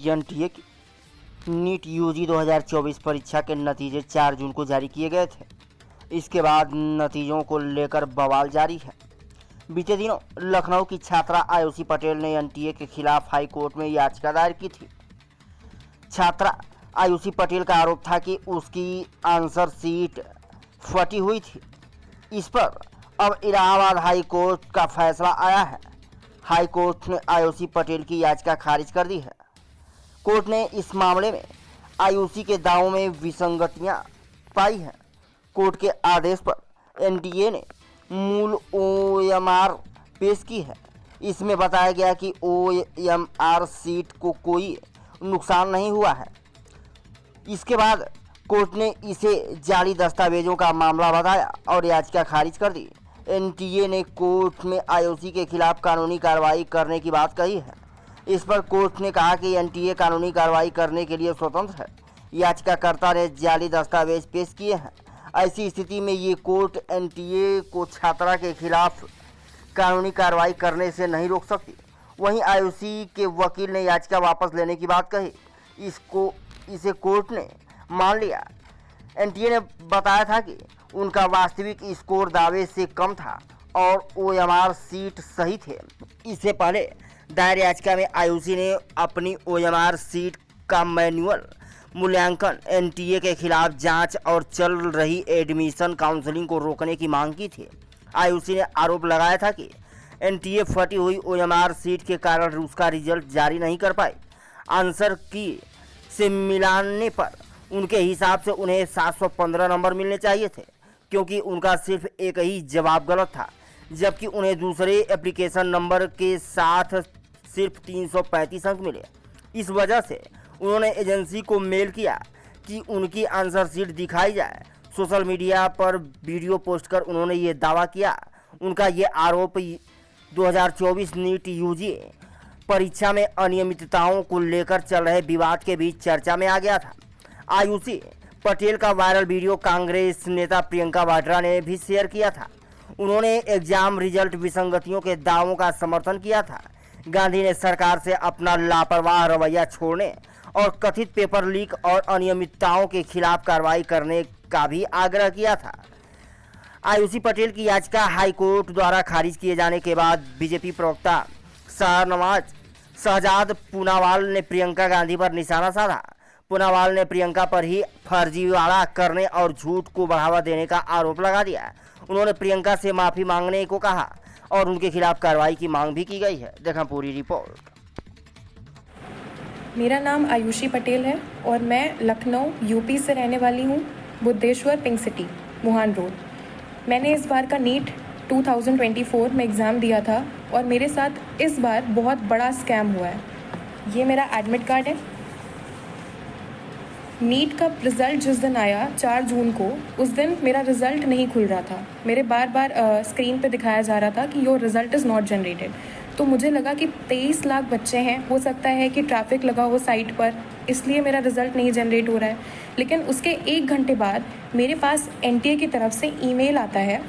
NTA की NEET UG 2024 परीक्षा के नतीजे 4 जून को जारी किए गए थे। इसके बाद नतीजों को लेकर बवाल जारी है। बीते दिनों लखनऊ की छात्रा आयुषी पटेल ने एनटीए के खिलाफ हाई कोर्ट में याचिका दायर की थी। छात्रा आयुषी पटेल का आरोप था कि उसकी आंसर शीट फटी हुई थी। इस पर अब इलाहाबाद हाई कोर्ट का फैसला आया है। हाई कोर्ट ने आयुषी पटेल की याचिका खारिज कर दी है। कोर्ट ने इस मामले में आयुषी के दावों में विसंगतियां पाई हैं। कोर्ट के आदेश पर एनटीए ने मूल ओएमआर पेश की है। इसमें बताया गया कि ओएमआर सीट को कोई नुकसान नहीं हुआ है। इसके बाद कोर्ट ने इसे जाली दस्तावेजों का मामला बताया और याचिका खारिज कर दी। एनटीए ने कोर्ट में आयुषी के खिलाफ कानूनी कार्रवाई करने की बात कही है। इस पर कोर्ट ने कहा कि एनटीए कानूनी कार्रवाई करने के लिए स्वतंत्र है। याचिकाकर्ता ने जाली दस्तावेज पेश किए हैं। ऐसी स्थिति में ये कोर्ट एनटीए को छात्रा के खिलाफ कानूनी कार्रवाई करने से नहीं रोक सकती। वहीं आयुषी के वकील ने याचिका वापस लेने की बात कही। इसे कोर्ट ने मान लिया। एनटीए ने बताया था कि उनका वास्तविक स्कोर दावे से कम था और ओएमआर सीट सही थे। इससे पहले दायर याचिका में आयुषी ने अपनी ओएमआर सीट का मैनुअल मूल्यांकन, एनटीए के खिलाफ जांच और चल रही एडमिशन काउंसलिंग को रोकने की मांग की थी। आयुषी ने आरोप लगाया था कि एनटीए फटी हुई ओएमआर सीट के कारण उसका रिजल्ट जारी नहीं कर पाई। आंसर की से मिलाने पर उनके हिसाब से उन्हें 715 नंबर मिलने चाहिए थे, क्योंकि उनका सिर्फ एक ही जवाब गलत था, जबकि उन्हें दूसरे एप्लीकेशन नंबर के साथ सिर्फ 335 अंक मिले। इस वजह से उन्होंने एजेंसी को मेल किया कि उनकी आंसर शीट दिखाई जाए। सोशल मीडिया पर वीडियो पोस्ट कर उन्होंने ये दावा किया। उनका ये आरोप 2024 नीट यूजी परीक्षा में अनियमितताओं को लेकर चल रहे विवाद के बीच चर्चा में आ गया था। आयुषी पटेल का वायरल वीडियो कांग्रेस नेता प्रियंका वाड्रा ने भी शेयर किया था। उन्होंने एग्जाम रिजल्ट विसंगतियों के दावों का समर्थन किया था। गांधी ने सरकार से अपना लापरवाह रवैया छोड़ने और कथित पेपर लीक और अनियमितताओं के खिलाफ कार्रवाई करने का भी आग्रह किया था। आयुषी पटेल की याचिका हाई कोर्ट द्वारा खारिज किए जाने के बाद बीजेपी प्रवक्ता शहजाद पूनावाल ने प्रियंका गांधी पर निशाना साधा। पूनावाल ने प्रियंका पर ही फर्जीवाड़ा करने और झूठ को बढ़ावा देने का आरोप लगा दिया। उन्होंने प्रियंका से माफ़ी मांगने को कहा और उनके खिलाफ कार्रवाई की मांग भी की गई है। देखा पूरी रिपोर्ट। मेरा नाम आयुषी पटेल है और मैं लखनऊ यूपी से रहने वाली हूँ, बुद्धेश्वर पिंक सिटी, मुहान रोड। मैंने इस बार का नीट 2024 में एग्ज़ाम दिया था और मेरे साथ इस बार बहुत बड़ा स्कैम हुआ है। ये मेरा एडमिट कार्ड है। नीट का रिज़ल्ट जिस दिन आया 4 जून को, उस दिन मेरा रिज़ल्ट नहीं खुल रहा था। मेरे बार बार स्क्रीन पे दिखाया जा रहा था कि your result is not generated. तो मुझे लगा कि 23 लाख बच्चे हैं, हो सकता है कि ट्रैफिक लगा हो साइट पर, इसलिए मेरा रिज़ल्ट नहीं जनरेट हो रहा है। लेकिन उसके 1 घंटे बाद मेरे पास एनटीए की तरफ से ईमेल आता है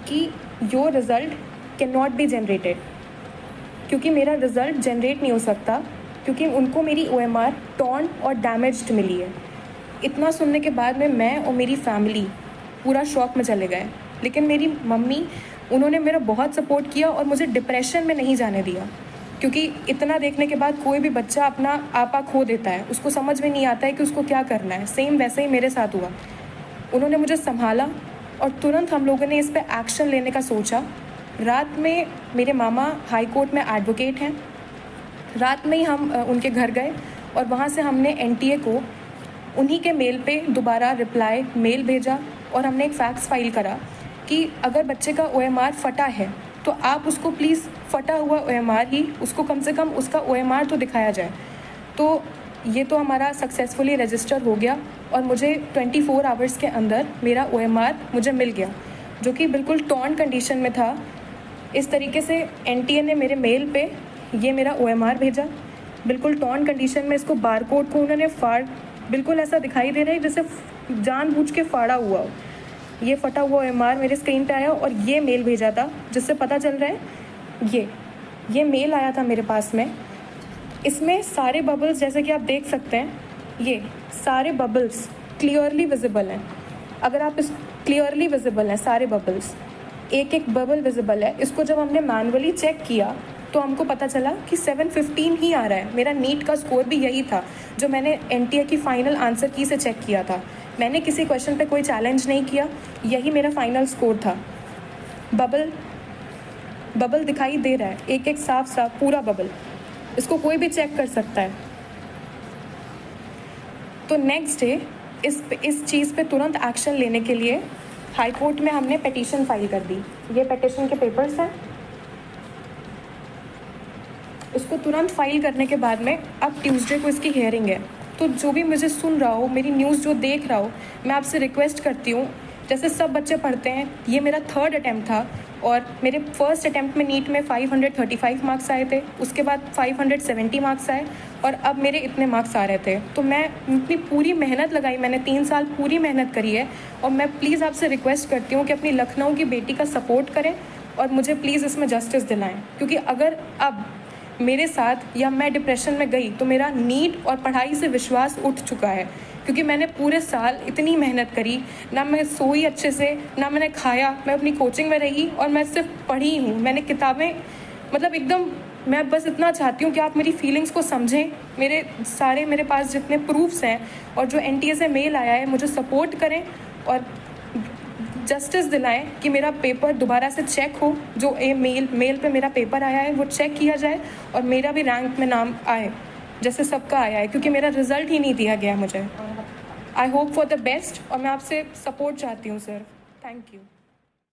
कि your result can not be generated, क्योंकि मेरा रिज़ल्ट जनरेट नहीं हो सकता, क्योंकि उनको मेरी ओएमआर टॉर्न और डैमेज्ड मिली है। इतना सुनने के बाद में मैं और मेरी फैमिली पूरा शॉक में चले गए। लेकिन मेरी मम्मी, उन्होंने मेरा बहुत सपोर्ट किया और मुझे डिप्रेशन में नहीं जाने दिया, क्योंकि इतना देखने के बाद कोई भी बच्चा अपना आपा खो देता है, उसको समझ में नहीं आता है कि उसको क्या करना है। सेम वैसे ही मेरे साथ हुआ। उन्होंने मुझे संभाला और तुरंत हम लोगों ने इस पर एक्शन लेने का सोचा। रात में मेरे मामा हाई कोर्ट में एडवोकेट हैं। रात में ही हम उनके घर गए और वहाँ से हमने एनटीए को उन्हीं के मेल पे दोबारा रिप्लाई मेल भेजा और हमने एक फैक्स फाइल करा कि अगर बच्चे का ओएमआर फटा है तो आप उसको प्लीज़ फटा हुआ ओएमआर ही, उसको कम से कम उसका ओएमआर तो दिखाया जाए। तो ये तो हमारा सक्सेसफुली रजिस्टर हो गया और मुझे 24 आवर्स के अंदर मेरा ओएमआर मुझे मिल गया, जो कि बिल्कुल टॉर्न कंडीशन में था। इस तरीके से एनटीए ने मेरे मेल पे ये मेरा ओएमआर भेजा, बिल्कुल टॉर्न कंडीशन में। इसको बारकोड को उन्होंने बिल्कुल ऐसा दिखाई दे रहा है जैसे जानबूझ के फाड़ा हुआ हो। ये फटा हुआ ओएमआर मेरे स्क्रीन पे आया और ये मेल भेजा था, जिससे पता चल रहा है ये मेल आया था मेरे पास में इसमें सारे बबल्स जैसे कि आप देख सकते हैं, ये सारे बबल्स क्लियरली विजिबल हैं। अगर आप इस क्लियरली विजिबल हैं सारे बबल्स, एक एक बबल विजिबल है। इसको जब हमने मैनुअली चेक किया तो हमको पता चला कि 715 ही आ रहा है। मेरा नीट का स्कोर भी यही था जो मैंने एनटीए की फ़ाइनल आंसर की से चेक किया था। मैंने किसी क्वेश्चन पे कोई चैलेंज नहीं किया, यही मेरा फाइनल स्कोर था। बबल दिखाई दे रहा है, एक एक साफ साफ पूरा बबल, इसको कोई भी चेक कर सकता है। तो नेक्स्ट डे इस चीज़ पे तुरंत एक्शन लेने के लिए हाई कोर्ट में हमने पिटीशन फाइल कर दी। ये पिटीशन के पेपर्स हैं। इसको तुरंत फाइल करने के बाद में अब ट्यूसडे को इसकी हियरिंग है। तो जो भी मुझे सुन रहा हो, मेरी न्यूज़ जो देख रहा हो, मैं आपसे रिक्वेस्ट करती हूँ, जैसे सब बच्चे पढ़ते हैं, ये मेरा 3rd अटैम्प्ट था और मेरे फर्स्ट अटैम्प्ट में नीट में 535 मार्क्स आए थे, उसके बाद 570 मार्क्स आए और अब मेरे इतने मार्क्स आ रहे थे। तो मैं अपनी पूरी मेहनत लगाई, मैंने 3 साल पूरी मेहनत करी है और मैं प्लीज़ आपसे रिक्वेस्ट करती हूँ कि अपनी लखनऊ की बेटी का सपोर्ट करें और मुझे प्लीज़ इसमें जस्टिस दिलाएं। क्योंकि अगर अब मेरे साथ या मैं डिप्रेशन में गई तो मेरा नीट और पढ़ाई से विश्वास उठ चुका है। क्योंकि मैंने पूरे साल इतनी मेहनत करी, ना मैं सोई अच्छे से, ना मैंने खाया, मैं अपनी कोचिंग में रही और मैं सिर्फ पढ़ी हूँ। मैंने किताबें मतलब एकदम, मैं बस इतना चाहती हूँ कि आप मेरी फीलिंग्स को समझें। मेरे पास जितने प्रूफ्स हैं और जो एनटीए से मेल आया है, मुझे सपोर्ट करें और जस्टिस दिलाएं कि मेरा पेपर दोबारा से चेक हो। जो मेल पे मेरा पेपर आया है वो चेक किया जाए और मेरा भी रैंक में नाम आए जैसे सबका आया है, क्योंकि मेरा रिजल्ट ही नहीं दिया गया मुझे। I hope for the best और मैं आपसे सपोर्ट चाहती हूँ सर। Thank you.